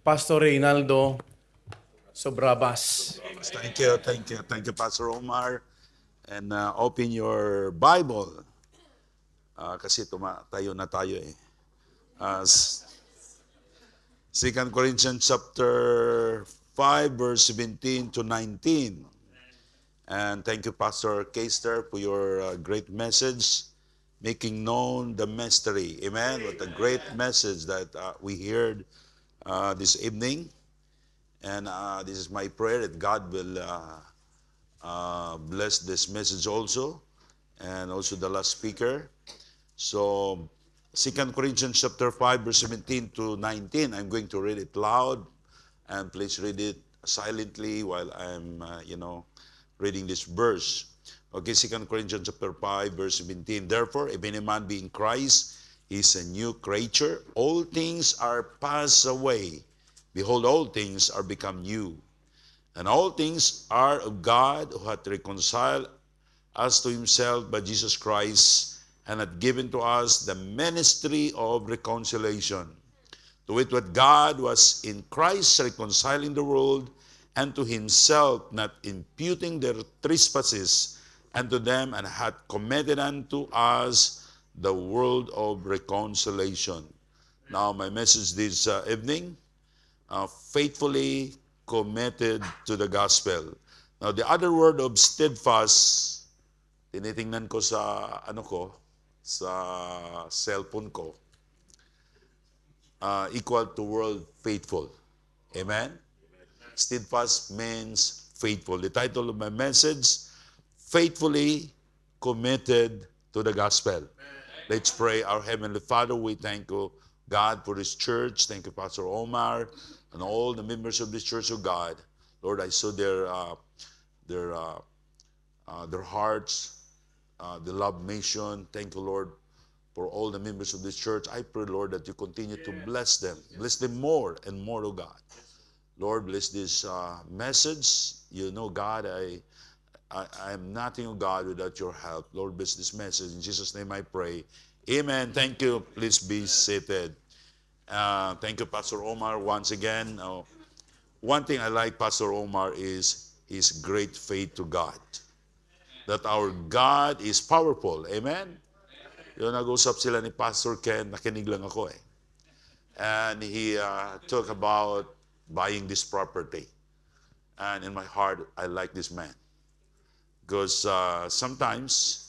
Pastor Reynaldo Sobrabas. Thank you, Pastor Omar. And open your Bible. Kasi tayo na tayo eh. As 2 Corinthians chapter 5, verse 17 to 19. And thank you, Pastor Keister, for your great message, making known the mystery. Amen. What a great message that we heard this evening. And this is my prayer that God will bless this message also, and also the last speaker. So, 2 Corinthians chapter 5, verse 17 to 19. I'm going to read it loud, and please read it silently while I'm, reading this verse. Okay, 2 Corinthians chapter 5, verse 17. Therefore, if any man be in Christ, he is a new creature. All things are passed away. Behold, all things are become new. And all things are of God, who hath reconciled us to himself by Jesus Christ, and hath given to us the ministry of reconciliation. To wit, what God was in Christ reconciling the world unto himself, not imputing their trespasses unto them, and hath committed unto us the world of reconciliation. Now, my message this evening, faithfully committed to the gospel. Now, the other word of steadfast, tinitingnan ko sa sa cellphone ko, equal to word faithful. Amen? Steadfast means faithful. The title of my message, faithfully committed to the gospel. Let's pray. Our Heavenly Father, we thank you, God, for this church. Thank you, Pastor Omar, and all the members of this church of God. Lord, I saw their hearts, the love mission. Thank you, Lord, for all the members of this church. I pray, Lord, that you continue to bless them. Bless them more and more, oh God. Lord, bless this message. You know, God, I am nothing, oh God, without your help. Lord, bless this message. In Jesus' name I pray. Amen. Thank you. Please be seated. Thank you, Pastor Omar, once again. One thing I like, Pastor Omar, is his great faith to God. That our God is powerful. Amen? Yung nag-usap sila ni Pastor Ken, nakinig lang ako eh. And he talked about buying this property. And in my heart, I like this man. Because sometimes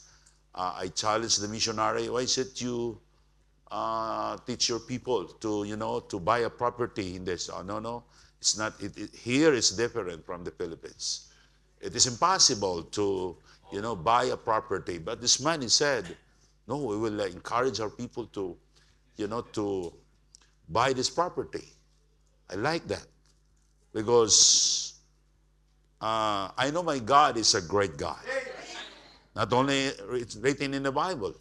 I challenge the missionary, why is it you teach your people to, to buy a property in this? No. It's not. Here is different from the Philippines. It is impossible to, buy a property. But this man, he said, no, we will encourage our people to, to buy this property. I like that. Because I know my God is a great God. Not only it's written in the Bible.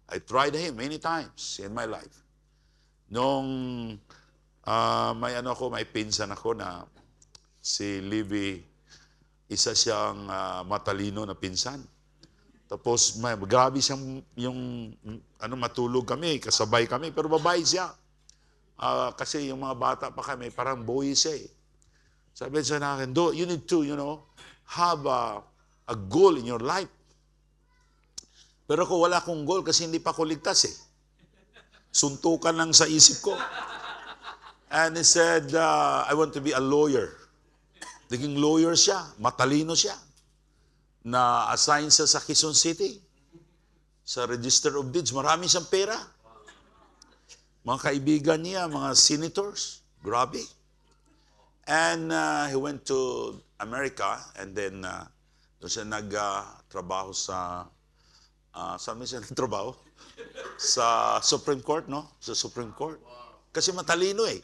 I tried him many times in my life. Nung may pinsan ako na si Libby, isa siyang matalino na pinsan. Tapos grabe siyang matulog kami, kasabay kami, pero babae siya. Kasi yung mga bata pa kami, parang boy siya eh. Sabi siya na akin, you need to, have a goal in your life. Pero ako wala akong goal kasi hindi pa ako ligtas eh. Suntukan lang sa isip ko. And he said, I want to be a lawyer. Naging lawyer siya, matalino siya. Na-assign siya sa Quezon City. Sa Register of Deeds, marami siyang pera. Mga kaibigan niya, mga senators, grabe. And he went to America and then doon siya nagtrabaho sa saan siya nagtrabaho? Sa Supreme Court, no? Sa Supreme Court. Kasi matalino eh.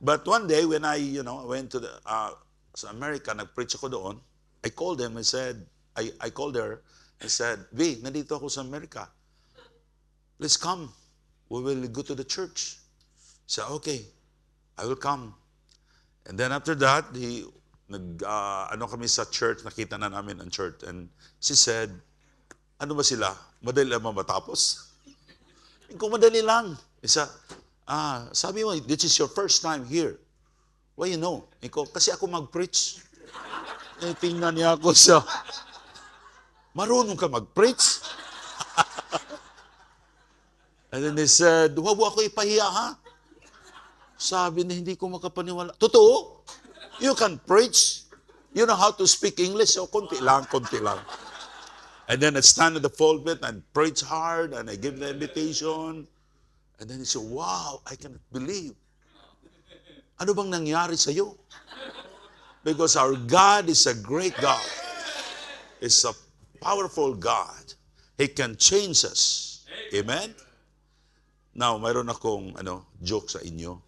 But one day when I, went to sa America, nag-preach ako doon, I called him and said, I called her and said, V, nandito ako sa America. Please come. We will go to the church. She said, okay, I will come. And then after that, kami sa church, nakita na namin ang church. And she said, ano ba sila? Madali lang matapos? Kung madali lang. Isa, sabi mo, this is your first time here. Why you know? Iko, kasi ako mag-preach. Tingnan niya ako sa, marunong ka mag-preach? And then they said, wag mo ako ipahiya, ha? Sabi na, hindi ko makapaniwala. Totoo? You can preach? You know how to speak English? O, konti lang, konti lang. And then I stand at the pulpit and preach hard and I give the invitation. And then he said, wow, I cannot believe. Ano bang nangyari sa iyo? Because our God is a great God. It's a powerful God. He can change us. Amen? Now, mayroon akong joke sa inyo.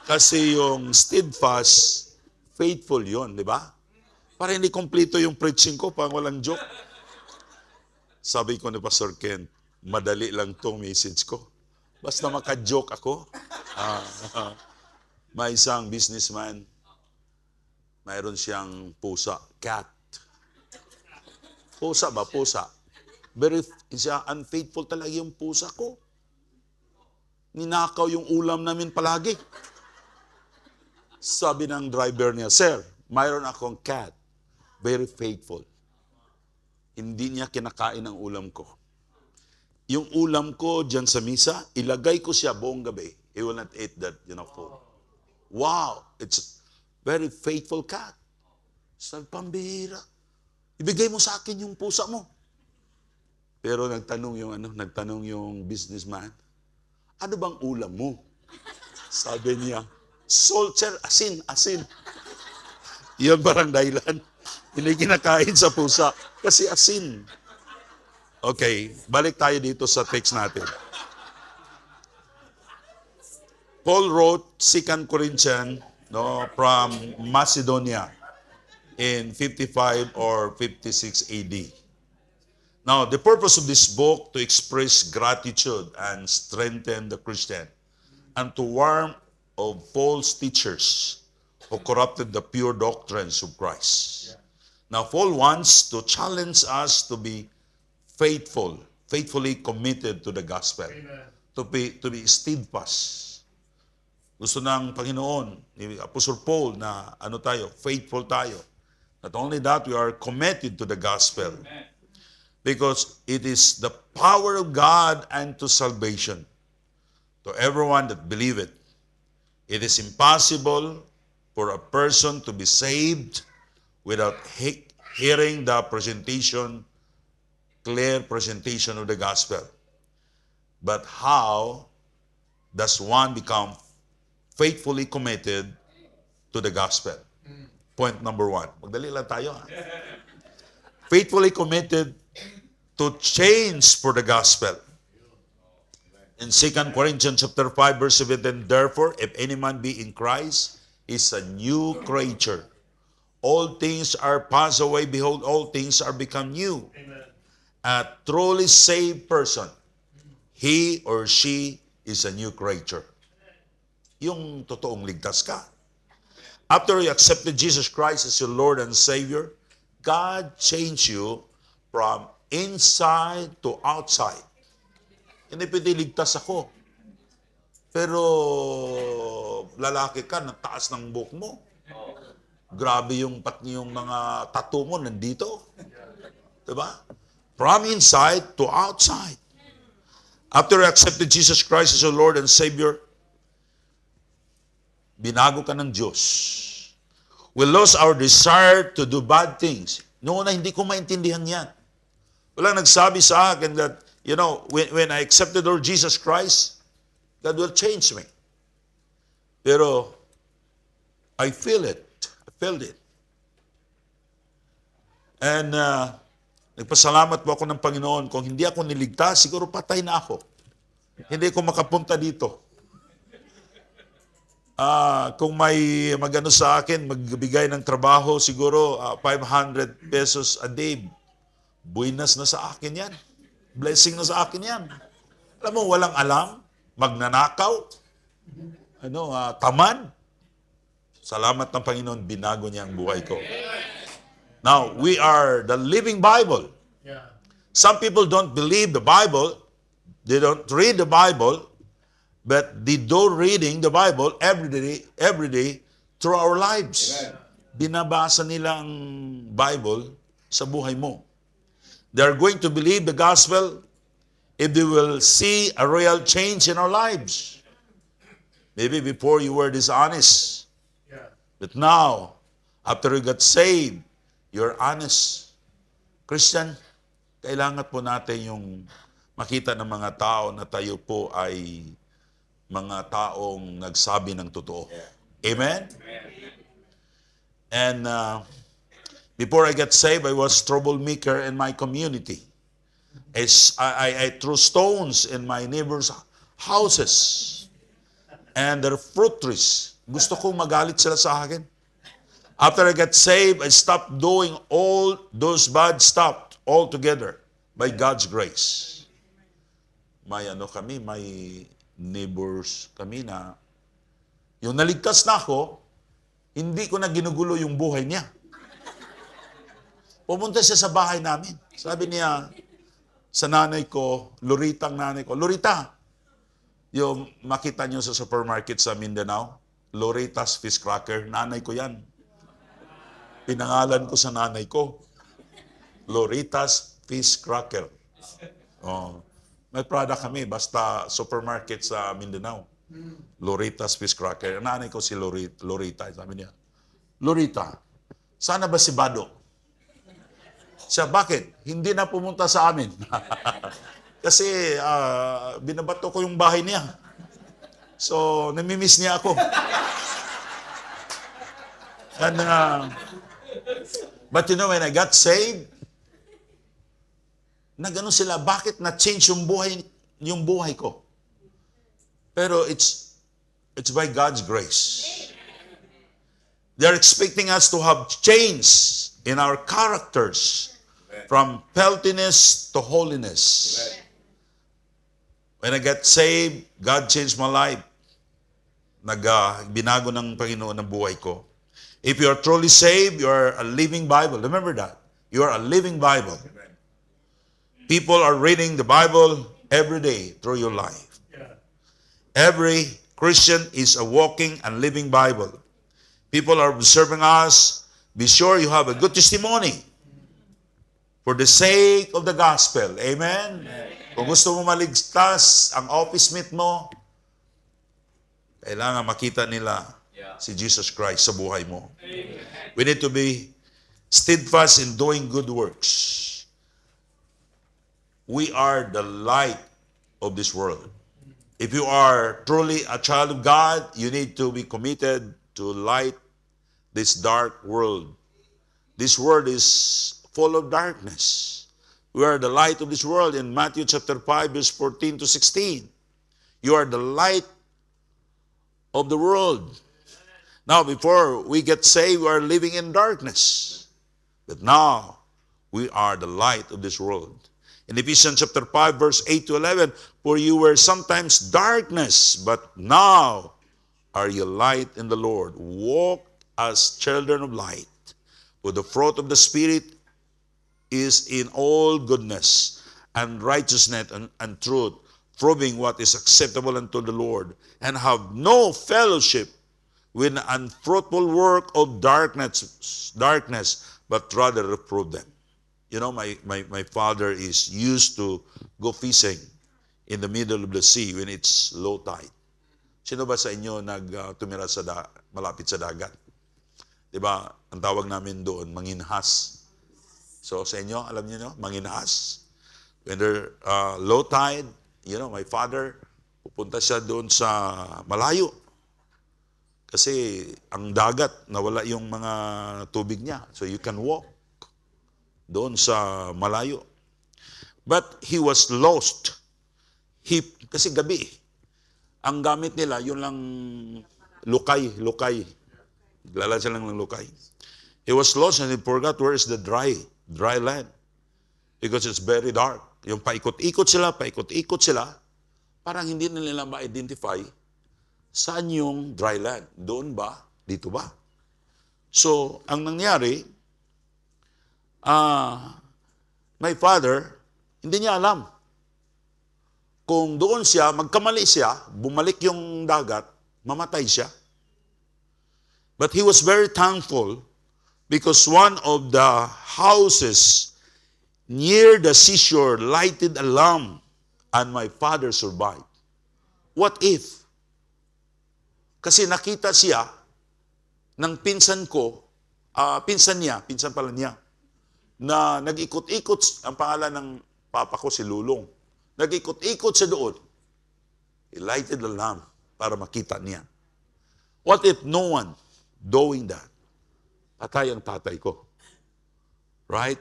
Kasi yung steadfast, faithful yon, di ba? Para hindi kompleto yung preaching ko pang walang joke. Sabi ko ni Pastor Ken, madali lang tong message ko. Basta maka-joke ako. May isang businessman, mayroon siyang pusa, cat. Pusa ba? Pusa. Siya unfaithful talaga yung pusa ko. Ninakaw yung ulam namin palagi. Sabi ng driver niya, Sir, mayroon akong cat. Very faithful. Hindi niya kinakain ang ulam ko. Yung ulam ko dyan sa misa, ilagay ko siya buong gabi. He will not eat that food. Wow, it's very faithful cat. Sabi, pambihira. Ibigay mo sa akin yung pusa mo. Pero nagtanong yung businessman, ano bang ulam mo? Sabi niya, salt, sir, asin. Yun parang dahilan. Hindi kinakain sa pusa kasi asin. Okay, balik tayo dito sa text natin. Paul wrote 2 Corinthians from Macedonia in 55 or 56 AD. Now, the purpose of this book to express gratitude and strengthen the Christian and to warn of false teachers who corrupted the pure doctrines of Christ. Now, Paul wants to challenge us to be faithfully committed to the gospel, to be steadfast. Gusto ng Panginoon, ni Apostle Paul na faithful tayo. Not only that, we are committed to the gospel. Because it is the power of God unto salvation to everyone that believeth. It is impossible for a person to be saved without hearing the clear presentation of the gospel. But how does one become faithfully committed to the gospel? Point number 1. Magdali lang tayo. Faithfully committed to change for the gospel. In 2 Corinthians chapter 5, verse 17, therefore, if any man be in Christ, is a new creature. All things are passed away. Behold, all things are become new. Amen. A truly saved person, he or she is a new creature. Yung totoong ligtas ka. After you accepted Jesus Christ as your Lord and Savior, God changed you from inside to outside. Hindi pwede ligtas ako. Pero lalaki ka, nagtaas ng buhok mo. Grabe yung mga tattoo mo nandito. Diba? From inside to outside. After you accepted Jesus Christ as your Lord and Savior, binago ka ng Diyos. We lost our desire to do bad things. Noon na hindi ko maintindihan yan. Walang nagsabi sa akin that, when I accepted Lord Jesus Christ, God will change me. Pero, I feel it. I felt it. And, nagpasalamat po ako ng Panginoon. Kung hindi ako niligtas, siguro patay na ako. Hindi ko makapunta dito. Kung may magano sa akin, magbigay ng trabaho, siguro 500 pesos a day. Buenas na sa akin yan. Blessing na sa akin yan. Alam mo, walang alam, magnanakaw, tamad. Salamat ng Panginoon, binago niya ang buhay ko. Now, we are the living Bible. Some people don't believe the Bible. They don't read the Bible. But they do reading the Bible every day through our lives. Binabasa nila ang Bible sa buhay mo. They are going to believe the gospel if they will see a real change in our lives. Maybe before you were dishonest. But now, after you got saved, you're honest. Christian, kailangan po natin yung makita ng mga tao na tayo po ay mga taong nagsabi ng totoo. Amen? And before I got saved, I was troublemaker in my community. I threw stones in my neighbors' houses. And their fruit trees. Gusto kong magalit sila sa akin. After I got saved, I stopped doing all those bad stuff altogether by God's grace. May neighbors kami na yung naligtas na ako, hindi ko na ginugulo yung buhay niya. Pumunta siya sa bahay namin. Sabi niya sa nanay ko, Loritang nanay ko, Lorita, yung makita niyo sa supermarket sa Mindanao, Lorita's Fish Cracker, nanay ko yan. Pinangalan ko sa nanay ko, Lorita's Fish Cracker. Oh. May product kami, basta supermarket sa Mindanao. Lorita's Fish Cracker. Nanay ko si Lorita. Sabi niya, Lorita, sana ba si Bado? Siya, bakit? Hindi na pumunta sa amin. Kasi binabato ko yung bahay niya. So, namimiss niya ako. And, but you know, when I got saved, nagano sila, bakit na-change yung buhay ko? Pero it's by God's grace. They're expecting us to have change in our characters from filthiness to holiness. When I got saved, God changed my life. Binago ng Panginoon ang buhay ko. If you are truly saved, you are a living Bible. Remember that. You are a living Bible. People are reading the Bible every day through your life. Every Christian is a walking and living Bible. People are observing us. Be sure you have a good testimony for the sake of the gospel. Amen? Kung gusto mo maligtas ang office mate mo, kailangan makita nila si Jesus Christ sa buhay mo. We need to be steadfast in doing good works. We are the light of this world. If you are truly a child of God, you need to be committed to light this dark world. This world is full of darkness. We are the light of this world in Matthew chapter 5, verse 14 to 16. You are the light of the world. Now, before we get saved, we are living in darkness. But now, we are the light of this world. In Ephesians chapter 5, verse 8 to 11, for you were sometimes darkness, but now are you light in the Lord. Walk as children of light. For the fruit of the Spirit is in all goodness and righteousness and truth, proving what is acceptable unto the Lord, and have no fellowship with the unfruitful work of darkness, but rather reprove them. You know, my father is used to go fishing in the middle of the sea when it's low tide. Sino ba sa inyo tumira sa malapit sa dagat? Diba, ang tawag namin doon, manginhas. So sa inyo, alam niyo, no? Manginhas. When they're low tide, you know, my father, pupunta siya doon sa malayo. Kasi ang dagat, nawala yung mga tubig niya. So you can walk doon sa malayo. But he was lost. Kasi gabi, ang gamit nila, yun lang lukay. Lala siya lang ng lukay. He was lost and he forgot where is the dry land. Because it's very dark. Yung paikot-ikot sila, parang hindi nila ma-identify saan yung dry land. Doon ba? Dito ba? So, ang nangyari, my father, hindi niya alam. Kung doon siya, magkamali siya, bumalik yung dagat, mamatay siya. But he was very thankful because one of the houses near the seashore lighted a lamp and my father survived. What if? Kasi nakita siya ng pinsan ko, pinsan pala niya, na nag-ikot-ikot, ang pangalan ng papa ko si Lulong. Nag-ikot-ikot siya doon. He lighted the lamp para makita niya. What if no one doing that? Patay ang tatay ko. Right?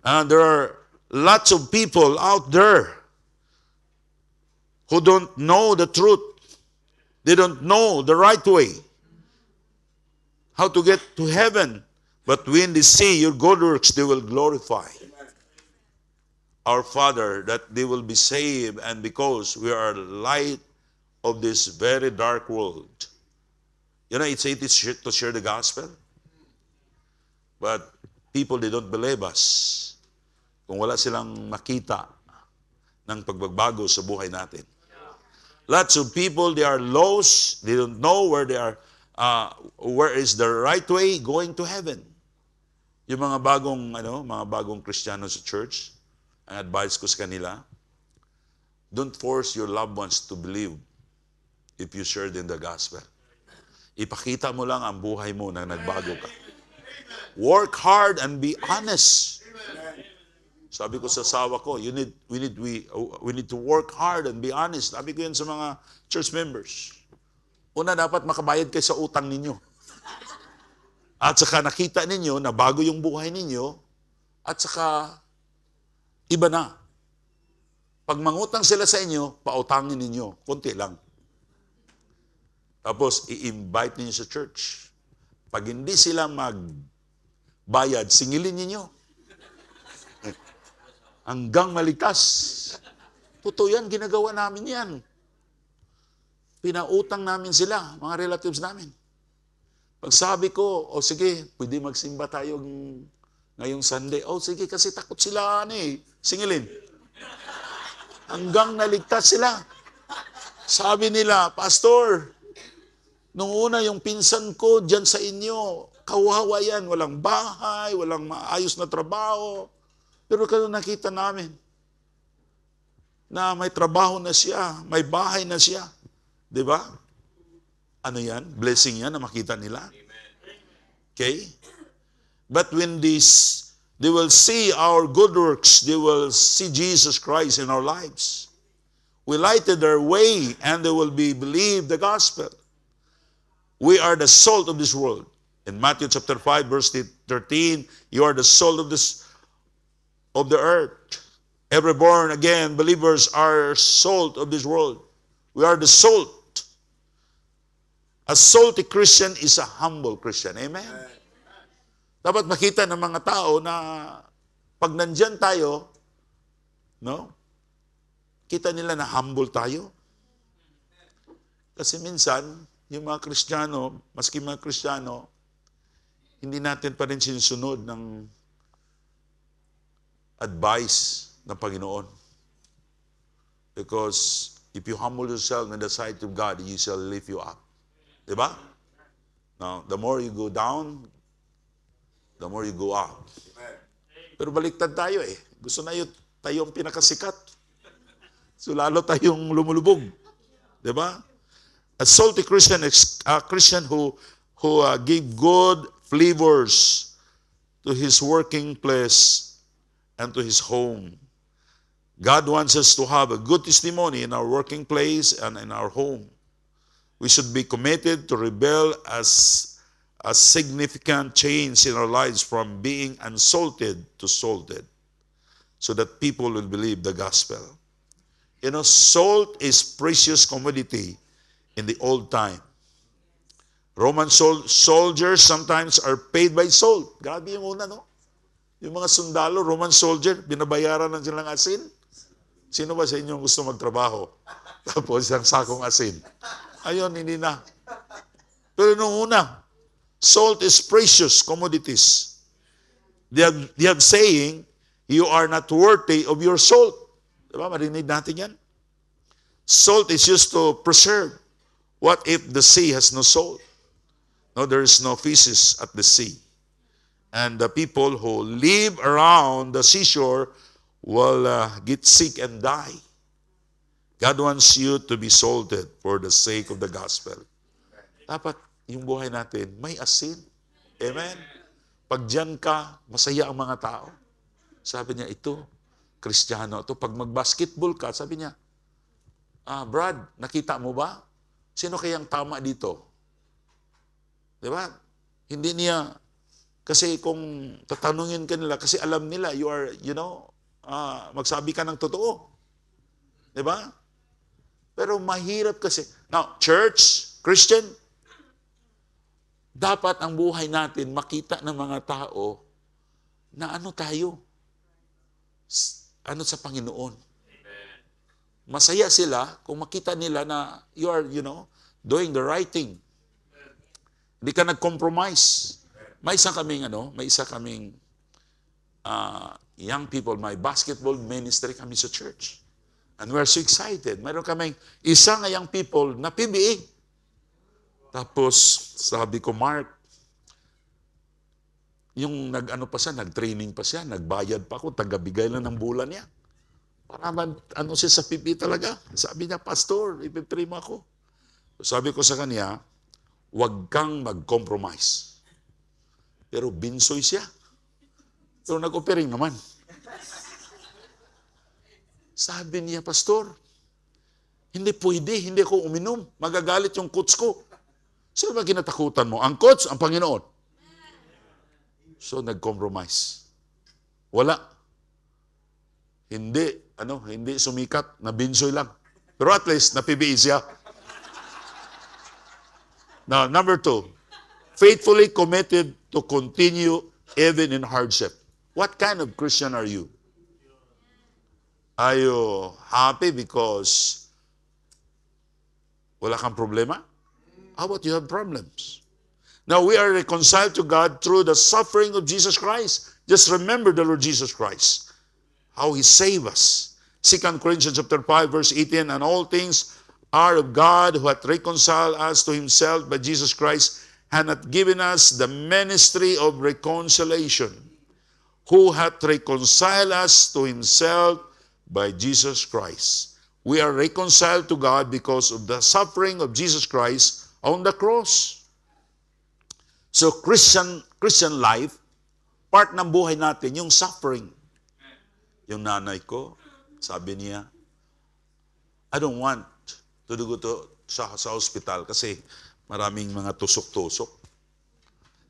And there are lots of people out there who don't know the truth. They don't know the right way. How to get to heaven. But when they see your good works, they will glorify our Father, that they will be saved, and because we are light of this very dark world. You know, it's easy to share the gospel, but people, they don't believe us kung wala silang makita ng pagbabago sa buhay natin. Lots of people, they are lost. They don't know where they are, where is the right way going to heaven. Yung mga bagong Kristiyano sa church, ang advice ko sa kanila, don't force your loved ones to believe if you share them the gospel. Ipakita mo lang ang buhay mo na nagbago ka. Work hard and be honest. Sabi ko sa asawa ko, we need to work hard and be honest. Sabi ko yun sa mga church members. Una, dapat makabayad kayo sa utang ninyo. At saka nakita ninyo na bago yung buhay ninyo, at saka iba na. Pag mangutang sila sa inyo, pautangin ninyo. Konti lang. Tapos, i-invite ninyo sa church. Pag hindi sila magbayad, singilin ninyo. Hanggang maligtas. Totoo yan, ginagawa namin yan. Pinautang namin sila, mga relatives namin. Pag sabi ko, sige, pwede magsimba tayo ngayong Sunday. Sige, kasi takot sila, singilin. Hanggang naligtas sila. Sabi nila, Pastor, nung una yung pinsan ko dyan sa inyo, kawawa yan, walang bahay, walang maayos na trabaho. Pero kaya nakita namin na may trabaho na siya, may bahay na siya. Di ba? Ano yan? Blessing yan na makita nila. Okay? But when they will see our good works, they will see Jesus Christ in our lives. We lighted their way and they will believe the gospel. We are the salt of this world. In Matthew chapter 5, verse 13, you are the salt of the earth. Every born again believers are salt of this world. We are the salt. A salty Christian is a humble Christian. Amen? Dapat makita ng mga tao na pag nandyan tayo, kita nila na humble tayo. Kasi minsan, yung mga Kristiyano, maski mga Kristiyano, hindi natin pa rin sinusunod ng advice ng Panginoon. Because if you humble yourself in the sight of God, He shall lift you up. Diba? Now, the more you go down, the more you go up. Pero baliktad tayo Gusto na tayo ang pinakasikat. So lalo tayong lumulubog. Diba? A salty Christian is a Christian who give good flavors to his working place and to his home. God wants us to have a good testimony in our working place and in our home. We should be committed to rebel as a significant change in our lives from being unsalted to salted, so that people will believe the gospel. You know, salt is precious commodity in the old time. Roman soldiers sometimes are paid by salt. Grabe yung una, no? Yung mga sundalo, Roman soldier, binabayaran ng silang asin. Sino ba sa inyo gusto magtrabaho? Tapos yung sakong asin. Ayun, hindi na. Pero nung una, salt is precious commodities. They have saying, you are not worthy of your salt. Diba? Marinig natin yan. Salt is used to preserve. What if the sea has no salt? No, there is no fishes at the sea. And the people who live around the seashore will get sick and die. God wants you to be salted for the sake of the gospel. Dapat yung buhay natin may asin. Amen? Pag dyan ka, masaya ang mga tao. Sabi niya, ito, Kristiyano. Ito, pag mag-basketball ka, sabi niya, Brad, nakita mo ba? Sino kayang tama dito? Di ba? Hindi niya, kasi kung tatanungin ka nila, kasi alam nila, you are, magsabi ka ng totoo. Di ba? Pero mahirap kasi. Now, church, Christian, dapat ang buhay natin makita ng mga tao na ano tayo? Ano sa Panginoon? Masaya sila kung makita nila na you are, doing the right thing. Hindi ka nag-compromise. May isa kaming young people, may basketball ministry kami sa church. And we're so excited. Mayroon kaming isang young people na PBA. Tapos, sabi ko, Mark, yung nag-training pa siya, nagbayad pa ako, tagabigay lang ng bulan niya. Para siya sa PBA talaga. Sabi niya, Pastor, ipitrain mo ako. So, sabi ko sa kanya, huwag kang mag-compromise. Pero binsoy siya. Pero nag-opering naman. Sabi niya, Pastor, hindi pwede, hindi ako uminom. Magagalit yung coach ko. Sino ba kinatakutan mo? Ang coach, ang Panginoon. So, nag-compromise. Wala. Hindi sumikat, na binsoy lang. Pero at least, na-PBA siya. Now, number 2, faithfully committed to continue even in hardship. What kind of Christian are you? Are you happy because wala kang problema? How about you have problems? Now, we are reconciled to God through the suffering of Jesus Christ. Just remember the Lord Jesus Christ, how He saved us. 2 Corinthians chapter 5, verse 18, and all things are of God who hath reconciled us to Himself by Jesus Christ, and hath given us the ministry of reconciliation, who hath reconciled us to Himself by Jesus Christ. We are reconciled to God because of the suffering of Jesus Christ on the cross. So Christian life, part ng buhay natin, yung suffering. Yung nanay ko, sabi niya, I don't want to go sa hospital kasi maraming mga tusok-tusok.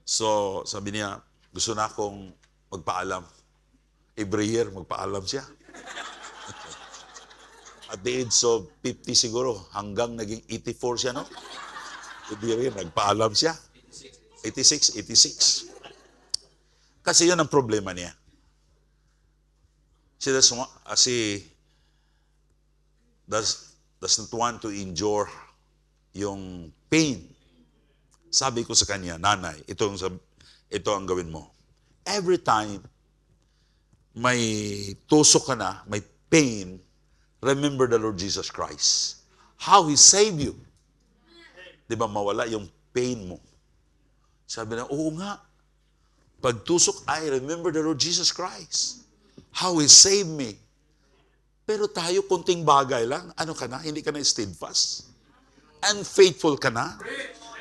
So, sabi niya, gusto na akong magpaalam. Every year, magpaalam siya. At the age of 50 siguro, hanggang naging 84 siya, no? Every year, nagpaalam siya. 86. Kasi yun ang problema niya. She doesn't want to endure yung pain. Sabi ko sa kanya, nanay, ito ang gawin mo. Every time may tusok ka na, may pain, remember the Lord Jesus Christ. How He saved you. Di ba mawala yung pain mo? Sabi na, oo nga. Pag tusok, I remember the Lord Jesus Christ. How He saved me. Pero tayo, kunting bagay lang. Ano ka na? Hindi ka na steadfast. Unfaithful ka na.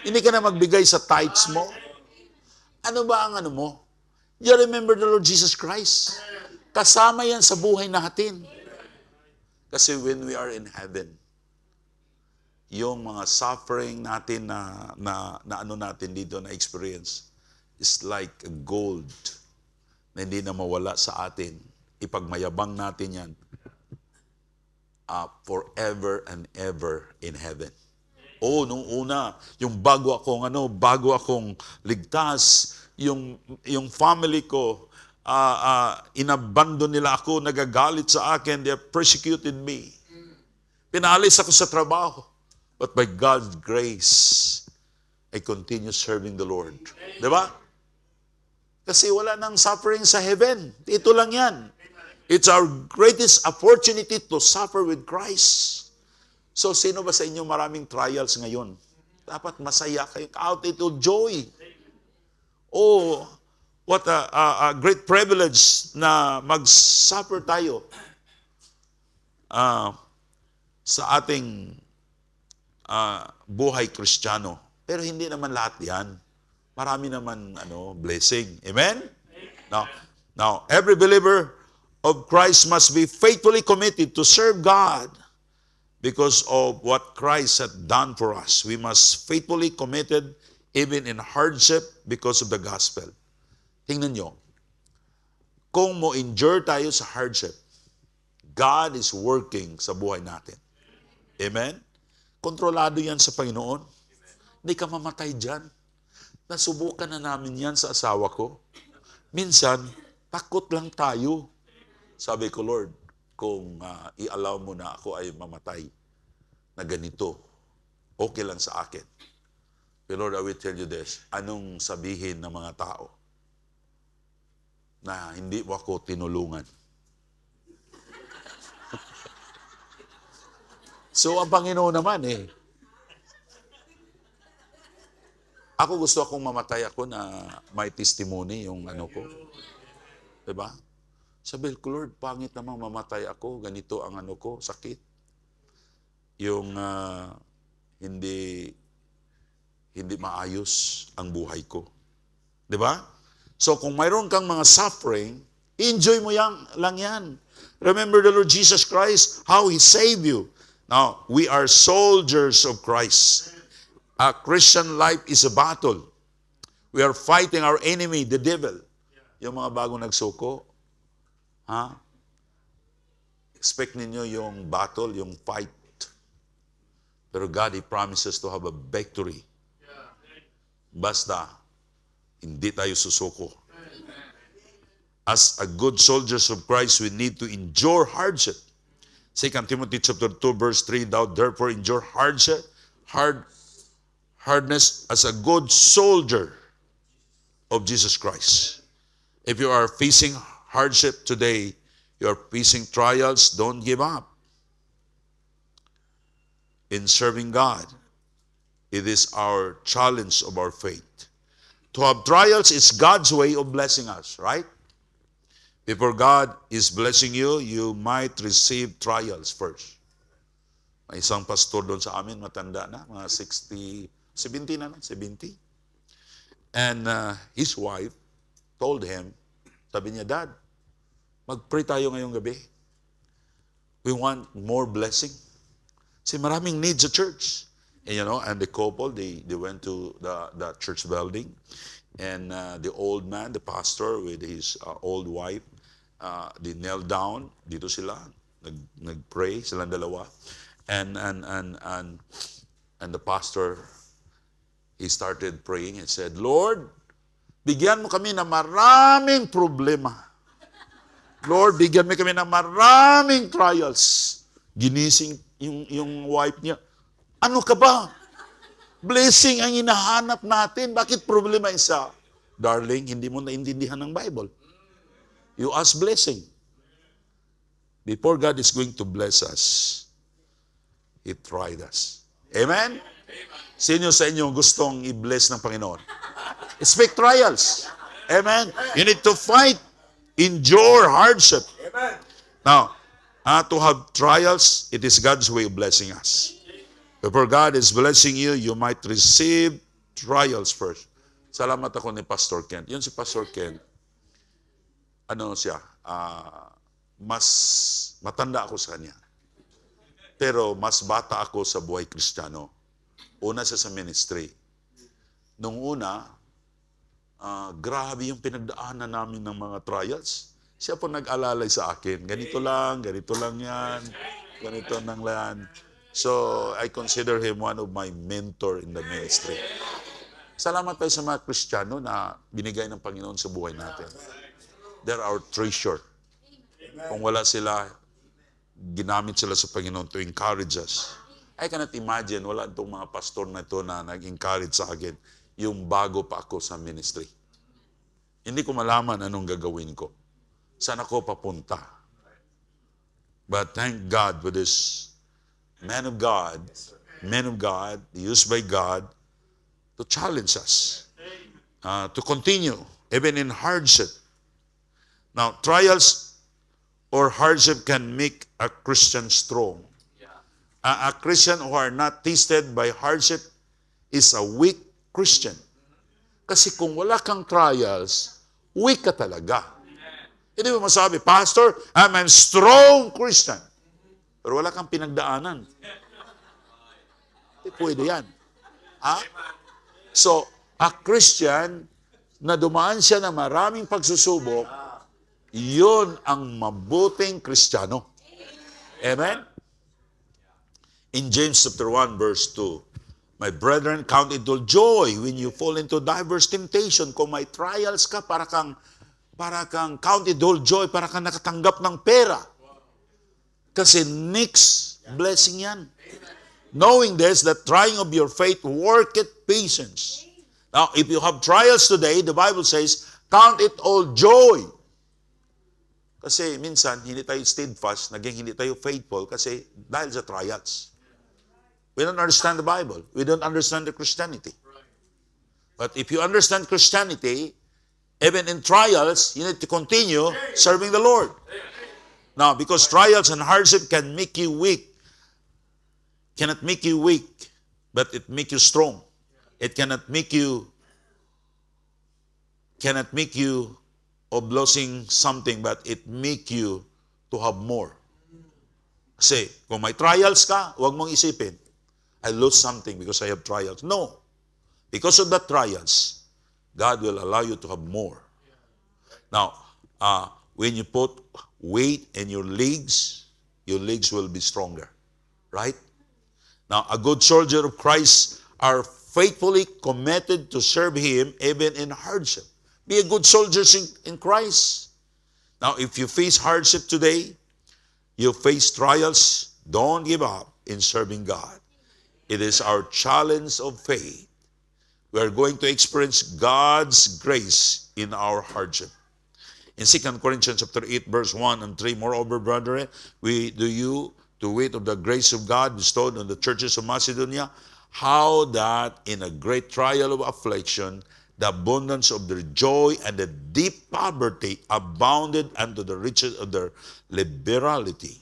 Hindi ka na magbigay sa tithes mo. Ano ba ang mo? You remember the Lord Jesus Christ. Kasama yan sa buhay natin. Kasi when we are in heaven, yung mga suffering natin na natin dito na experience is like a gold na hindi na mawala sa atin. Ipagmayabang natin yan forever and ever in heaven. Nung una, yung bago akong ligtas, yung family ko, inabandon nila ako, nagagalit sa akin, they have persecuted me. Pinalis ako sa trabaho. But by God's grace, I continue serving the Lord. Diba? Kasi wala nang suffering sa heaven. Ito lang yan. It's our greatest opportunity to suffer with Christ. So, sino ba sa inyo maraming trials ngayon? Dapat masaya kayo. Count it all joy. Oh, what a great privilege na mag-suffer tayo sa ating buhay Kristiyano. Pero hindi naman lahat yan. Marami naman blessing. Amen? Now, every believer of Christ must be faithfully committed to serve God because of what Christ had done for us. We must faithfully committed even in hardship because of the gospel. Tingnan nyo, kung mo-endure tayo sa hardship, God is working sa buhay natin. Amen? Kontrolado yan sa Panginoon. Hindi ka mamatay dyan. Nasubukan na namin yan sa asawa ko. Minsan, takot lang tayo. Sabi ko, Lord, kung i-allow mo na ako ay mamatay na ganito, okay lang sa akin. Pero Lord, I will tell you this, anong sabihin ng mga tao na hindi mo ako tinulungan? So, ang Panginoon naman ako gusto akong mamatay ako na may testimony yung ko. Diba? Sabi ko, Lord, pangit namang mamatay ako, ganito ang ko, sakit. Yung hindi maayos ang buhay ko. Diba? So kung mayroon kang mga suffering, enjoy mo lang yan. Remember the Lord Jesus Christ, how He saved you. Now, we are soldiers of Christ. A Christian life is a battle. We are fighting our enemy, the devil. Yung mga bagong nagsuko, expect ninyo yung battle, yung fight. Pero God, He promises to have a victory. Basta, hindi tayo susuko. As a good soldiers of Christ, we need to endure hardship. 2 Timothy chapter 2, verse 3, Thou therefore endure hardness as a good soldier of Jesus Christ. If you are facing hardship today, you are facing trials, don't give up. In serving God, it is our challenge of our faith. To have trials is God's way of blessing us, right? Before God is blessing you, you might receive trials first. May isang pastor doon sa amin, matanda na, mga 70 na, 70. And his wife told him, sabi niya, Dad, mag-pray tayo ngayong gabi. We want more blessing. Kasi maraming needs sa church. And the couple, they went to the church building. And the old man, the pastor with his old wife, they knelt down. Dito sila, nag-pray silang dalawa. And the pastor, he started praying and said, Lord, bigyan mo kami ng maraming problema. Lord, bigyan mo kami ng maraming trials. Ginising yung wife niya. Ano ka ba? Blessing ang hinahanap natin. Bakit problema isa? Darling, hindi mo naintindihan ng Bible. You ask blessing. Before God is going to bless us, He tried us. Amen? Sino sa inyo gustong i-bless ng Panginoon? Expect trials. Amen? You need to fight. Endure hardship. Amen. Now, to have trials, it is God's way of blessing us. Before God is blessing you, you might receive trials first. Salamat ako ni Pastor Kent. Yun si Pastor Kent, mas matanda ako sa kanya. Pero mas bata ako sa buhay Kristiyano. Una siya sa ministry. Nung una, grabe yung pinagdaanan namin ng mga trials. Siya po nag-alalay sa akin. Ganito lang yan. Ganito lang yan. So, I consider him one of my mentor in the ministry. Salamat tayo sa mga Kristiyano na binigay ng Panginoon sa buhay natin. They're our treasure. Kung wala sila, ginamit sila sa Panginoon to encourage us. I cannot imagine, wala itong mga pastor na ito na nag-encourage sa akin yung bago pa ako sa ministry. Hindi ko malaman anong gagawin ko. Saan ako papunta? But thank God for this man of God, used by God, to challenge us to continue even in hardship. Now, trials or hardship can make a Christian strong. A Christian who are not tested by hardship is a weak Christian. Kasi kung wala kang trials, weak ka talaga. Hindi mo masabi, Pastor, I'm a strong Christian. Pero wala kang pinagdaanan. Hindi pwede yan. Ha? So, a Christian na dumaan siya ng maraming pagsusubok, yun ang mabuting Kristiyano. Amen? In James chapter 1 verse 2, my brethren, count it all joy when you fall into diverse temptation. Kung may trials ka, para kang count it all joy, para kang nakatanggap ng pera. Kasi next blessing yan. Knowing this, that trying of your faith worketh patience. Now, if you have trials today, the Bible says, count it all joy. Kasi minsan, hindi tayo steadfast, naging hindi tayo faithful kasi dahil sa trials. We don't understand the Bible. We don't understand the Christianity. But if you understand Christianity, even in trials, you need to continue serving the Lord. Now, because trials and hardship can make you weak, cannot make you weak, but it make you strong. It cannot make you of losing something, but it make you to have more. Kasi, kung may trials ka, huwag mong isipin, I lose something because I have trials. No. Because of the trials, God will allow you to have more. Now, when you put weight in your legs will be stronger. Right? Now, a good soldier of Christ are faithfully committed to serve Him even in hardship. Be a good soldier in Christ. Now, if you face hardship today, you face trials, don't give up in serving God. It is our challenge of faith. We are going to experience God's grace in our hardship. In 2 Corinthians chapter 8, verse 1 and 3, moreover, brethren, we do you to wait of the grace of God bestowed on the churches of Macedonia, how that in a great trial of affliction, the abundance of their joy and the deep poverty abounded unto the riches of their liberality.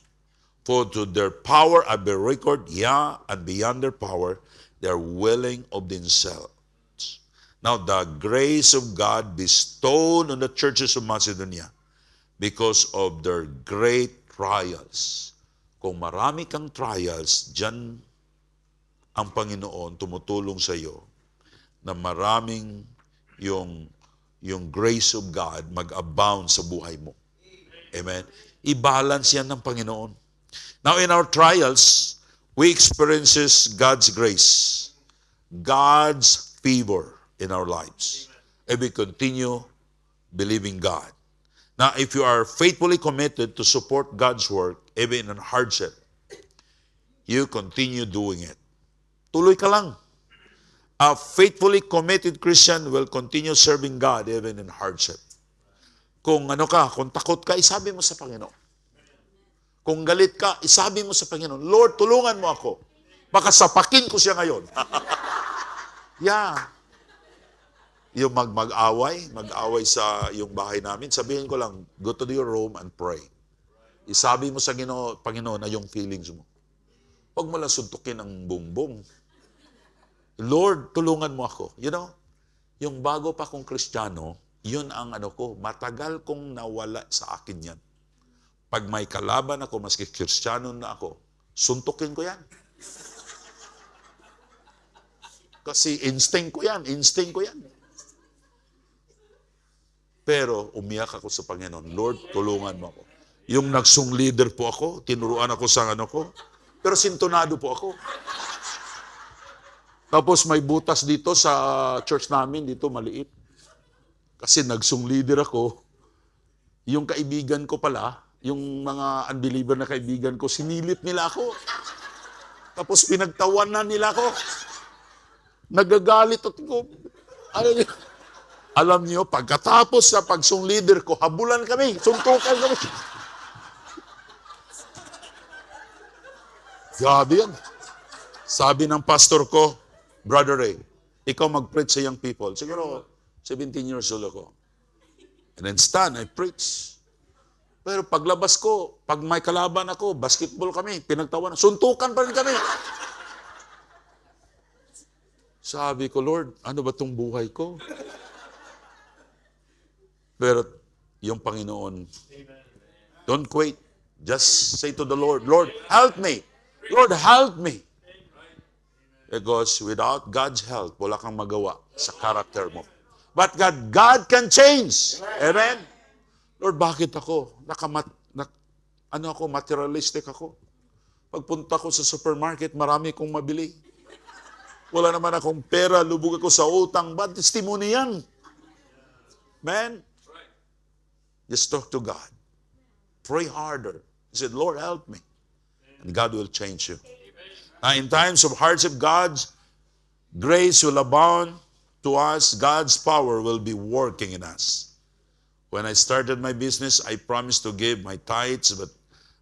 For to their power I bear record, yeah, and beyond their power, they are willing of themselves. Now, the grace of God bestowed on the churches of Macedonia because of their great trials. Kung marami kang trials, dyan ang Panginoon tumutulong sa iyo na maraming yung grace of God mag-abound sa buhay mo. Amen? I-balance yan ng Panginoon. Now, in our trials, we experiences God's grace, God's favor in our lives. And we continue believing God. Now, if you are faithfully committed to support God's work, even in hardship, you continue doing it. Tuloy ka lang. A faithfully committed Christian will continue serving God even in hardship. Kung kung takot ka, isabi mo sa Panginoon. Kung galit ka, isabi mo sa Panginoon, Lord, tulungan mo ako. Baka sapakin ko siya ngayon. Yeah. Yung mag-away sa yung bahay namin, sabihin ko lang, go to your room and pray. Isabi mo sa Panginoon na yung feelings mo. Huwag mo lang suntukin ang bumbong. Lord, tulungan mo ako. You know, yung bago pa kong Kristiyano, yun ang matagal kong nawala sa akin yan. Pag may kalaban ako, maski Kristiyano na ako, suntukin ko yan. Kasi instinct ko yan. Pero umiyak ako sa Panginoon, Lord, tulungan mo ako. Yung nagsung leader po ako, tinuruan ako sa ko, pero sintonado po ako. Tapos may butas dito sa church namin, dito maliit. Kasi nagsung leader ako, yung kaibigan ko pala, yung mga unbeliever na kaibigan ko, sinilip nila ako. Tapos pinagtawanan nila ako. Nagagalit ako. Alam niyo, pagkatapos sa pagsung leader ko, habulan kami, suntukan kami. Grabe yan. Sabi ng pastor ko, Brother Ray, ikaw mag-preach sa young people. Siguro, 17 years old ako. And then stand, I preach. Pero paglabas ko, pag may kalaban ako, basketball kami, pinagtawanan, suntukan pa rin kami. Sabi ko, Lord, ano ba tong buhay ko? Pero yung Panginoon, don't quit. Just say to the Lord, Lord, help me. Lord, help me. Because without God's help, wala kang magawa sa character mo. But God can change. Amen? Lord, bakit ako? Materialistic ako. Pagpunta ko sa supermarket, marami kong mabili. Wala naman akong pera, lubog ako sa utang. Bad testimony yan. Man, just talk to God. Pray harder. He said, Lord, help me. And God will change you. In times of hardship, God's grace will abound to us. God's power will be working in us. When I started my business, I promised to give my tithes, but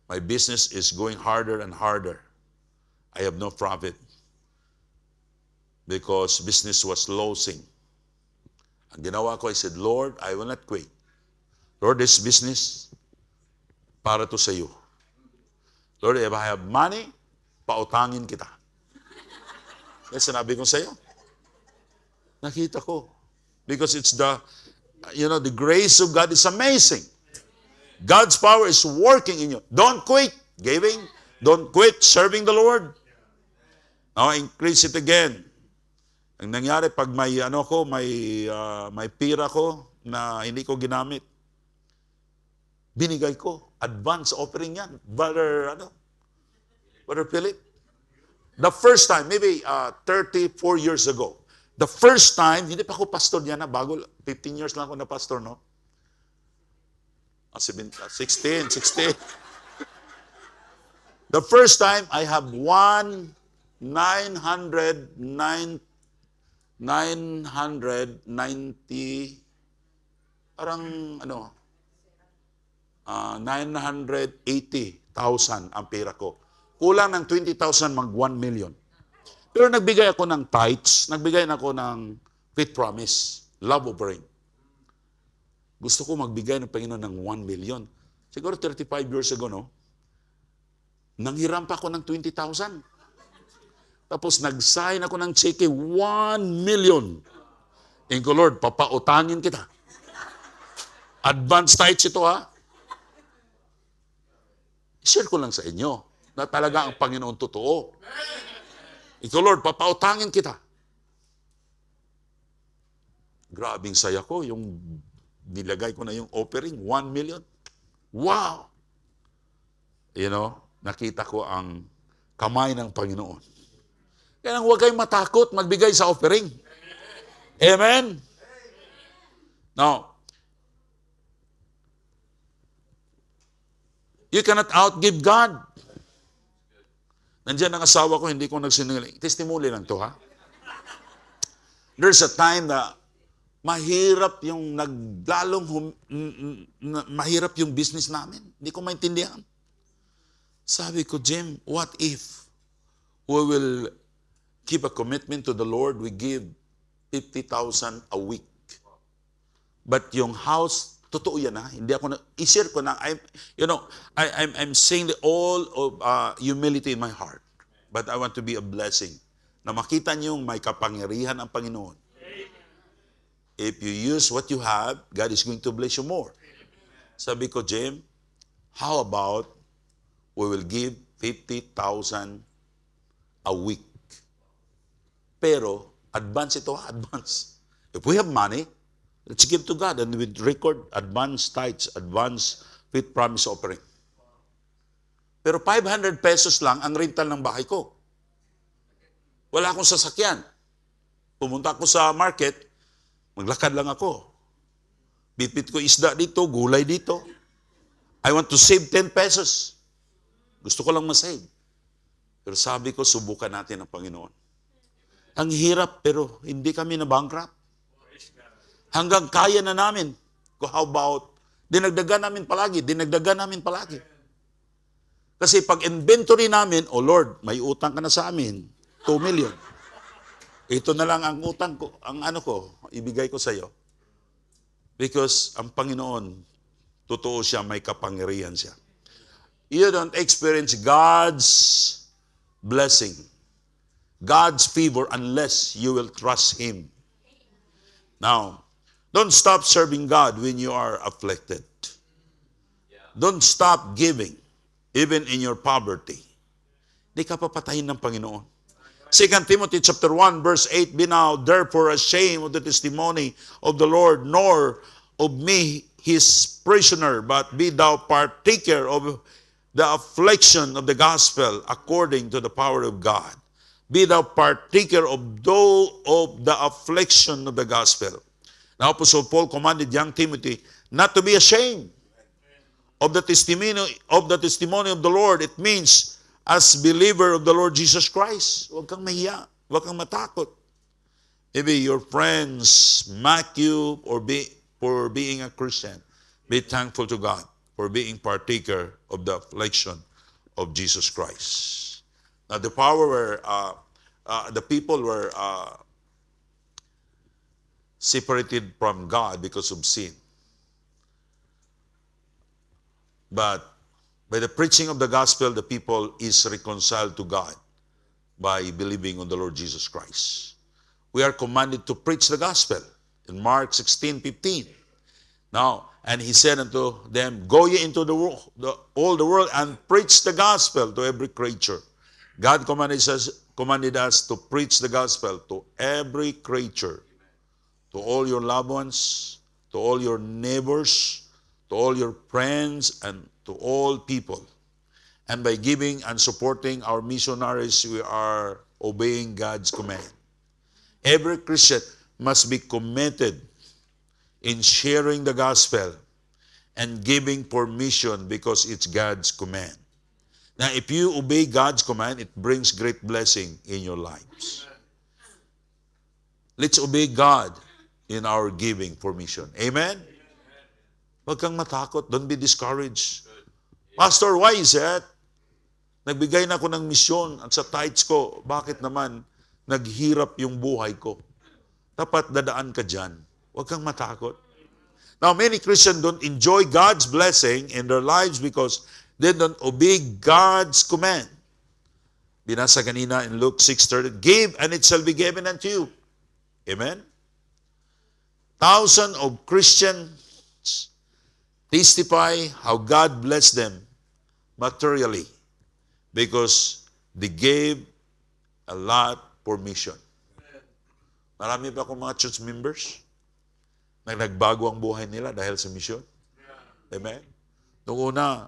my business is going harder and harder. I have no profit because business was losing. Ang ginawa ko, I said, Lord, I will not quit. Lord, this business, para to sa iyo. Lord, if I have money, pautangin kita. Yan sinabi ko sa iyo. Nakita ko. Because it's the grace of God is amazing. God's power is working in you. Don't quit giving. Don't quit serving the Lord. Now, increase it again. Ang nangyari, pag may pira ko na hindi ko ginamit, binigay ko. Advance offering yan. Brother Philip. The first time, maybe 34 years ago, the first time, hindi pa ako pastor niya na, bago, 15 years lang ako na pastor, no? 16. The first time, I have 990, parang 980,000 ang pera ko. Kulang ng 20,000 mag 1 million. Pero nagbigay ako ng tithes, nagbigay ako ng faith promise, love offering. Gusto ko magbigay ng Panginoon ng 1 million. Siguro 35 years ago, no? Nanghiram pa ako ng 20,000. Tapos nag-sign ako ng cheque, 1 million. Thank you, Lord, papautangin kita. Advance tithes ito, ha? Share ko lang sa inyo na talaga ang Panginoon totoo. Ito, Lord, papautangin kita. Grabing saya ko, yung nilagay ko na yung offering, 1 million. Wow! Nakita ko ang kamay ng Panginoon. Kaya huwag kayong matakot magbigay sa offering. Amen? Now, you cannot outgive God. Nandiyan ang asawa ko, hindi ko nagsinungaling. Testimony lang to, ha? There's a time na mahirap yung mahirap yung business namin. Hindi ko maintindihan. Sabi ko, Jim, what if we will keep a commitment to the Lord, we give 50,000 a week. But yung house, totoo yan, ha? Hindi ako i-share ko na, I'm saying all of humility in my heart. But I want to be a blessing. Na makita niyo may kapangyarihan ang Panginoon. If you use what you have, God is going to bless you more. Sabi ko, Jim, how about we will give 50,000 a week? Pero, advance ito, advance. If we have money, let's give to God and we record advance tithes, advance faith promise offering. Pero 500 pesos lang ang rental ng bahay ko. Wala akong sasakyan. Pumunta ako sa market, maglakad lang ako. Bitbit ko isda dito, gulay dito. I want to save 10 pesos. Gusto ko lang masave. Pero sabi ko, subukan natin ang Panginoon. Ang hirap, pero hindi kami na bankrupt. Hanggang kaya na namin. How about, dinagdagan namin palagi. Kasi pag inventory namin, oh Lord, may utang ka na sa amin, 2 million. ito na lang ang utang ko, ang ano ko, ibigay ko sa iyo. Because ang Panginoon, totoo siya, may kapangyarihan siya. You don't experience God's blessing, God's favor unless you will trust Him. Now, don't stop serving God when you are afflicted. Don't stop giving, even in your poverty. Di ka papatayin ng Panginoon. 2 Timothy chapter 1, verse 8, Be now therefore ashamed of the testimony of the Lord, nor of me his prisoner, but be thou partaker of the affliction of the gospel according to the power of God. Be thou partaker of the affliction of the gospel. Now Apostle Paul commanded young Timothy not to be ashamed of the testimony of the Lord. It means as believer of the Lord Jesus Christ, huwag kang mahiya, huwag kang matakot. Maybe your friends mock you for being a Christian. Be thankful to God for being partaker of the affliction of Jesus Christ. Now the people were separated from God because of sin. But by the preaching of the gospel, the people is reconciled to God by believing on the Lord Jesus Christ. We are commanded to preach the gospel in Mark 16:15. Now, and he said unto them, Go ye into all the world and preach the gospel to every creature. God commanded us to preach the gospel to every creature, to all your loved ones, to all your neighbors, to all your friends, and to all people. And by giving and supporting our missionaries, we are obeying God's command. Every Christian must be committed in sharing the gospel and giving for mission because it's God's command. Now, if you obey God's command, it brings great blessing in your lives. Let's obey God in our giving for mission. Amen? Huwag kang matakot. Don't be discouraged. Pastor, why is that? Nagbigay na ako ng misyon at sa tithes ko, bakit naman naghirap yung buhay ko? Dapat dadaan ka dyan. Huwag kang matakot. Now, many Christians don't enjoy God's blessing in their lives because they don't obey God's command. Binasa kanina in Luke 6:30, Give and it shall be given unto you. Amen? Thousands of Christians testify how God blessed them materially because they gave a lot for mission. Marami pa akong mga church members na nagbago ang buhay nila dahil sa mission. Amen? Noong una,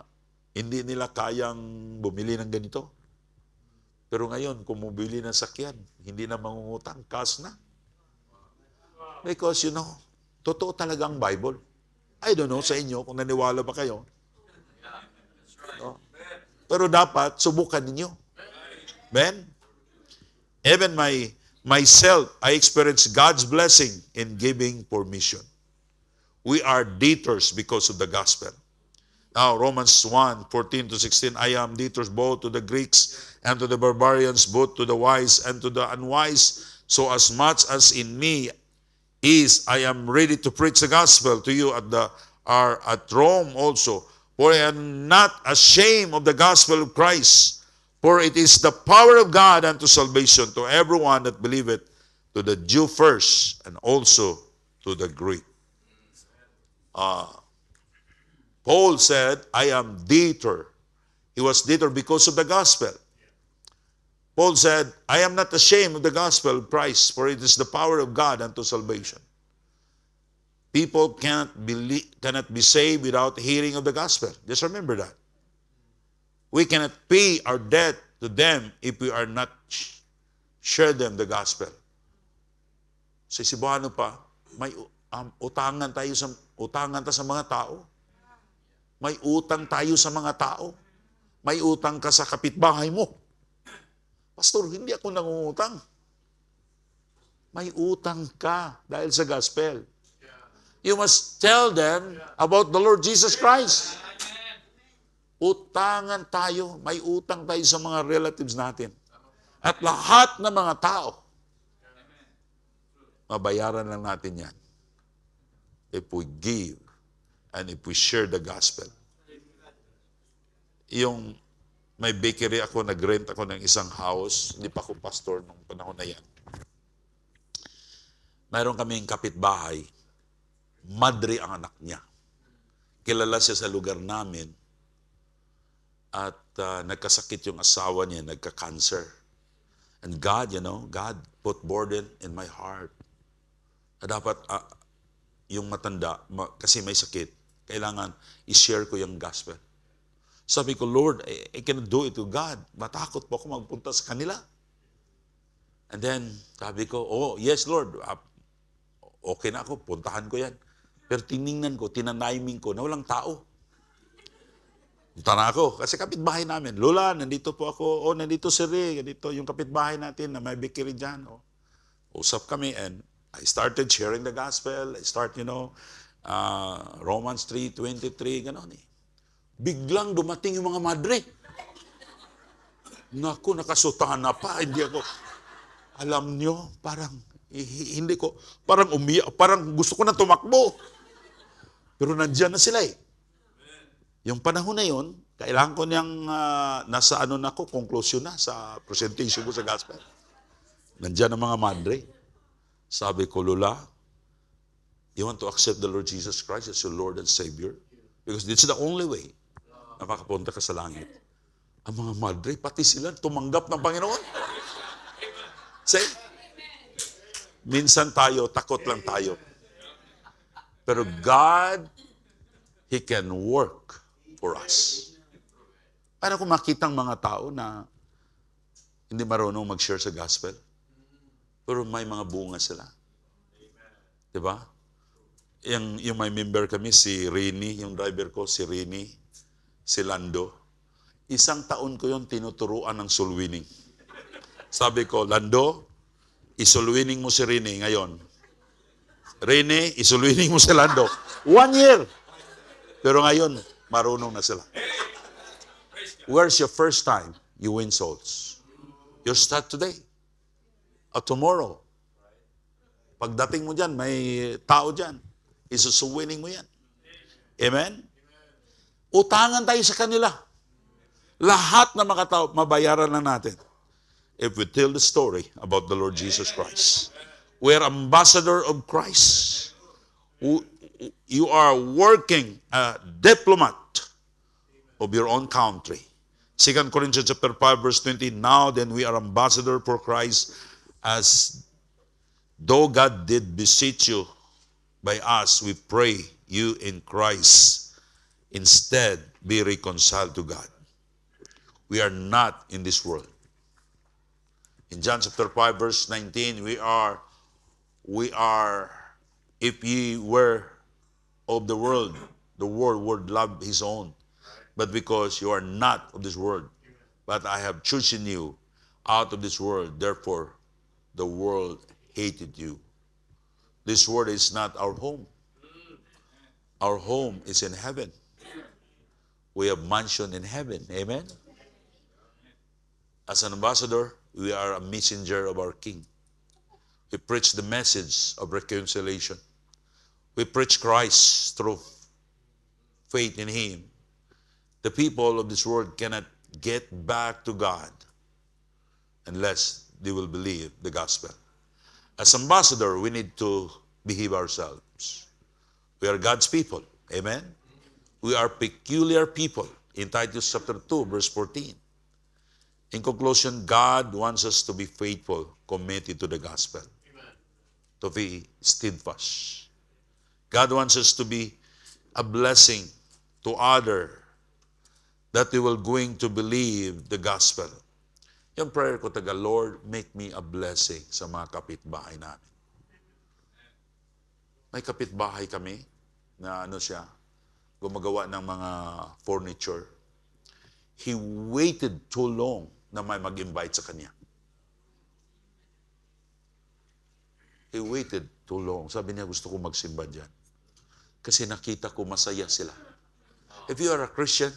hindi nila kayang bumili ng ganito. Pero ngayon, kung bumili ng sakyan, hindi na mangungutang, cash na. Because, totoo talaga ang Bible. I don't know sa inyo kung naniwala ba kayo. No? Pero dapat subukan ninyo. Amen? Even myself, I experienced God's blessing in giving for mission. We are debtors because of the gospel. Now, Romans 1:14-16, I am debtors both to the Greeks and to the barbarians, both to the wise and to the unwise. So as much as in me is, I am ready to preach the gospel to you at Rome also. For I am not ashamed of the gospel of Christ, for it is the power of God unto salvation to everyone that believeth, to the Jew first, and also to the Greek. Paul said, I am debtor. He was debtor because of the gospel. Paul said, I am not ashamed of the gospel of Christ, for it is the power of God unto salvation. People cannot be saved without hearing of the gospel. Just remember that. We cannot pay our debt to them if we are not share them the gospel. Sa Cebuano pa, may utangan tayo sa mga tao. May utang tayo sa mga tao. May utang ka sa kapitbahay mo. Pastor, hindi ako nangungutang. May utang ka dahil sa gospel. You must tell them about the Lord Jesus Christ. Utangan tayo. May utang tayo sa mga relatives natin. At lahat ng mga tao. mabayaran lang natin yan if we give and if we share the gospel. Yung may bakery ako, nag-rent ako ng isang house, hindi pa ako pastor nung panahon na yan. Mayroon kaming kapitbahay, madre ang anak niya. Kilala siya sa lugar namin at nagkasakit yung asawa niya, nagka-cancer. And God, God put burden in my heart. Na dapat yung matanda, kasi may sakit, kailangan i-share ko yung gospel. Sabi ko, Lord, I cannot do it to God. Matakot po ako magpunta sa kanila. And then, sabi ko, oh, yes, Lord. Okay na ako, puntahan ko yan. Pero tiningnan ko, tinaniming ko na walang tao. Punta na ako, kasi kapitbahay namin. Lola, nandito po ako. Oh, nandito si Rick. Nandito yung kapitbahay natin na may bakery dyan. Oh. Usap kami and I started sharing the gospel. I start, Romans 3:23, gano'n eh. Biglang dumating yung mga madre. Naku, nakasutahan na pa. Hindi ako, alam nyo, parang umiyak, parang gusto ko na tumakbo. Pero nandiyan na sila eh. Yung panahon na yun, kailangan ko niyang, nasa conclusion na sa presentation ko sa gospel. Nandiyan ang mga madre. Sabi ko, Lola, you want to accept the Lord Jesus Christ as your Lord and Savior? Because this is the only way na makapunta ka sa langit. Ang mga madre, pati sila tumanggap ng Panginoon. Say, minsan tayo, takot lang tayo. Pero God, He can work for us. Paano kung makita ang mga tao na hindi marunong mag-share sa gospel? Pero may mga bunga sila. Diba? Yung may member kami, si Rini, yung driver ko, si Rini, si Lando. 1 taon ko yung tinuturuan ng soul winning. Sabi ko, Lando, i-soul winning mo si Rini ngayon. Rini, i-soul winning mo si Lando. 1 year. Pero ngayon, marunong na sila. Where's your first time you win souls? You start today. Or tomorrow. Pagdating mo dyan, may tao dyan. Isusuwining mo yan. Amen? Utangan tayo sa kanila. Lahat na mga tao, mabayaran na natin. If we tell the story about the Lord Jesus Christ. We are ambassador of Christ. You are working a diplomat of your own country. 2 Corinthians chapter 5, verse 20, now then we are ambassador for Christ, as though God did beseech you by us, we pray you in Christ. Instead, be reconciled to God. We are not in this world. In John chapter 5, verse 19, we are, if ye were of the world would love his own. But because you are not of this world, but I have chosen you out of this world, therefore the world hated you. This world is not our home. Our home is in heaven. We have mansion in heaven. Amen? As an ambassador, we are a messenger of our King. We preach the message of reconciliation. We preach Christ through faith in Him. The people of this world cannot get back to God unless they will believe the gospel. As ambassador, we need to behave ourselves. We are God's people. Amen? We are peculiar people. In Titus chapter 2, verse 14. In conclusion, God wants us to be faithful, committed to the gospel. Amen. To be steadfast. God wants us to be a blessing to others, that they will going to believe the gospel. Yung prayer ko taga, Lord, make me a blessing sa mga kapitbahay namin. May kapitbahay kami na gumagawa ng mga furniture. He waited too long na may mag-invite sa kanya. He waited too long. Sabi niya, gusto ko magsimba dyan. Kasi nakita ko masaya sila. If you are a Christian,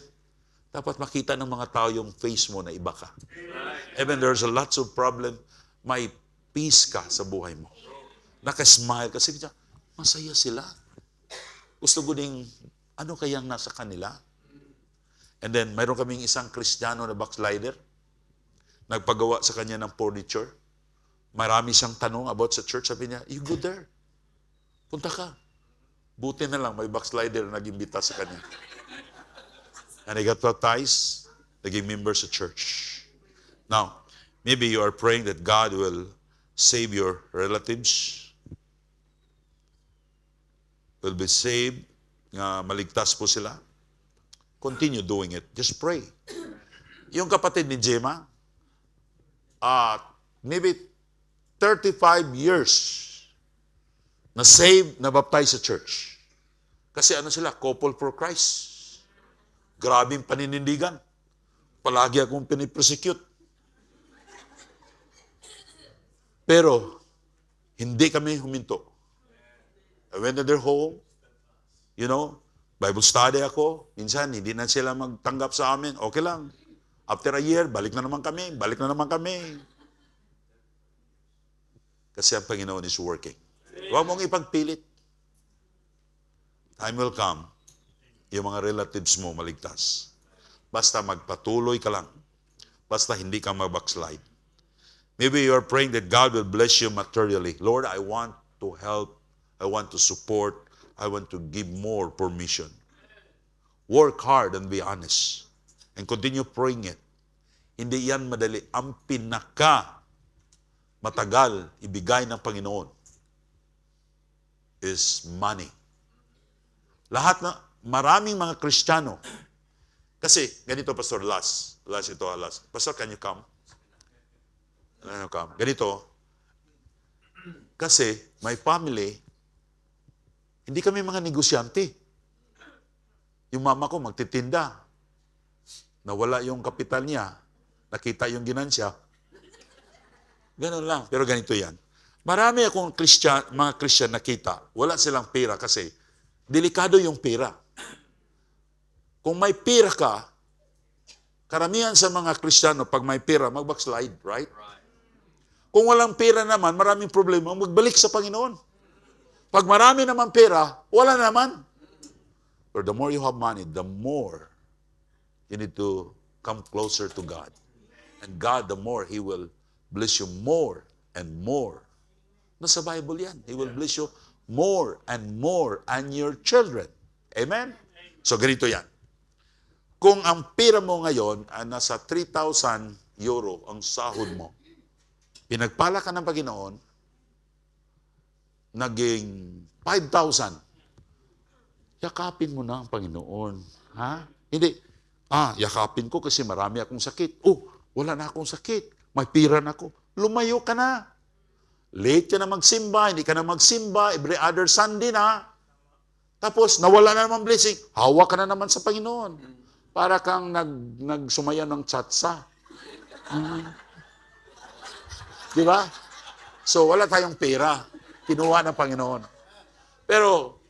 dapat makita ng mga tao yung face mo na iba ka. Even there's a lots of problem, may peace ka sa buhay mo. Nakasmile kasi masaya sila. Gusto ko ding, ano kayang nasa kanila? And then, mayroon kaming isang Kristiyano na backslider. Nagpagawa sa kanya ng furniture. Marami siyang tanong about sa church. Sabi niya, you go there. Punta ka. Buti na lang, may backslider na nag-imbita sa kanya. And he got baptized, naging member sa church. Now, maybe you are praying that God will save your relatives, will be saved, nga maligtas po sila. Continue doing it. Just pray. Yung kapatid ni Gemma, maybe 35 years na saved, na baptized sa church. Kasi ano sila? Couple for Christ. Grabing paninindigan. Palagi akong piniprosecute. Pero, hindi kami huminto. I went to their home, Bible study ako. Minsan, hindi na sila magtanggap sa amin. Okay lang. After a year, balik na naman kami. Kasi ang Panginoon is working. Huwag mong ipagpilit. Time will come, yung mga relatives mo maligtas. Basta magpatuloy ka lang. Basta hindi ka mag-backslide. Maybe you are praying that God will bless you materially. Lord, I want to help. I want to support. I want to give more permission. Work hard and be honest. And continue praying it. Hindi yan madali. Ang pinaka matagal ibigay ng Panginoon is money. Maraming mga Kristiyano. Kasi, ganito, Pastor Las. Pastor, can you come? Ganito. Kasi, my family, hindi kami mga negosyante. Yung mama ko magtitinda. Nawala yung kapital niya. Nakita yung ginansya. Ganun lang. Pero ganito yan. Marami akong mga Christian nakita. Wala silang pera kasi delikado yung pera. Kung may pera ka, karamihan sa mga Kristiyano, pag may pera, mag-backslide, right? Kung walang pera naman, maraming problema, magbalik sa Panginoon. Pag marami naman pera, wala naman. But the more you have money, the more you need to come closer to God. And God, the more He will bless you more and more. Nasa Bible yan. He will bless you more and more and your children. Amen? So, ganito yan. Kung ang pera mo ngayon ay nasa 3,000 euro ang sahod mo, pinagpala ka ng Panginoon, naging 5,000. Yakapin mo na ang Panginoon. Ha? Hindi. Yakapin ko kasi marami akong sakit. Wala na akong sakit. May pira na ako. Lumayo ka na. Late ka na magsimba, hindi ka na magsimba, every other Sunday na. Tapos, nawala na naman blessing. Hawak ka na naman sa Panginoon. Para kang nagsumaya ng tsatsa. Di ba? So, wala tayong pera. Kinuha ng Panginoon. Pero,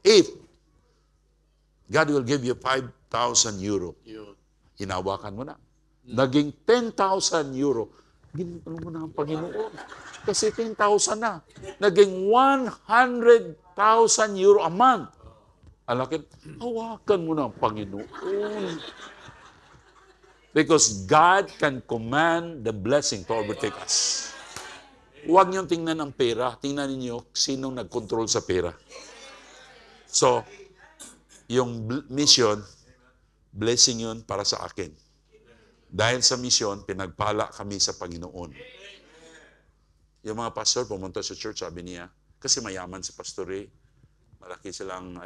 if God will give you 5,000 euro, hinawakan mo na. Naging 10,000 euro. Ginano mo na ang Panginoon. Kasi 10,000 na. Naging 100,000 euro a month. Alakin, hawakan mo na ang Panginoon. Because God can command the blessing to overtake us. Huwag niyong tingnan ang pera. Tingnan niyo sinong nag-control sa pera. So, yung mission, blessing yun para sa akin. Dahil sa mission, pinagpala kami sa Panginoon. Yung mga pastor, pumunta sa church, sabi niya, kasi mayaman si pastor malaki silang,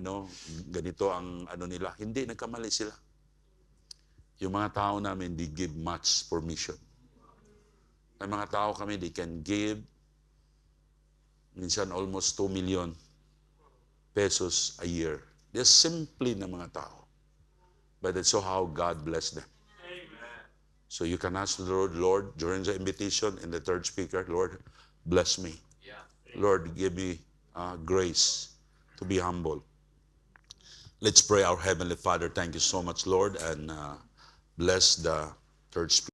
ganito ang nila. Hindi, nagkamali sila. Yung mga tao namin, they give much for mission. May mga tao kami, they can give, minsan almost 2 million pesos a year. They're simply na mga tao. But that's so how God bless them. So you can ask the Lord, during the invitation and the third speaker, Lord, bless me. Lord, give me grace to be humble. Let's pray. Our Heavenly Father, thank you so much, Lord, and bless the third speaker.